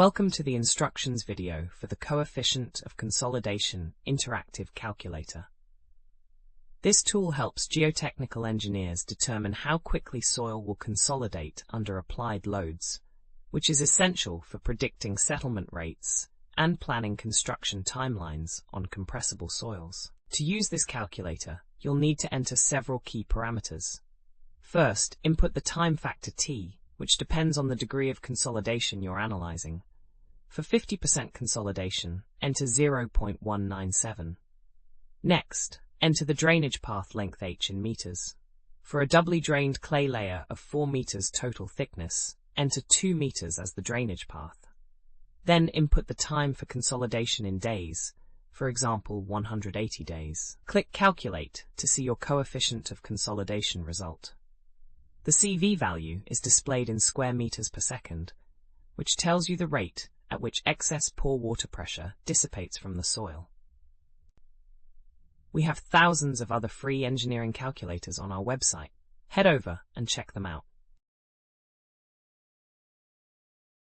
Welcome to the instructions video for the Coefficient of Consolidation Interactive Calculator. This tool helps geotechnical engineers determine how quickly soil will consolidate under applied loads, which is essential for predicting settlement rates and planning construction timelines on compressible soils. To use this calculator, you'll need to enter several key parameters. First, input the time factor T, which depends on the degree of consolidation you're analyzing. For 50% consolidation, enter 0.197. Next, enter the drainage path length h in meters. For a doubly drained clay layer of 4 meters total thickness, enter 2 meters as the drainage path. Then input the time for consolidation in days, for example 180 days. Click Calculate to see your coefficient of consolidation result. The CV value is displayed in square meters per second, which tells you the rate at which excess pore water pressure dissipates from the soil. We have thousands of other free engineering calculators on our website. Head over and check them out.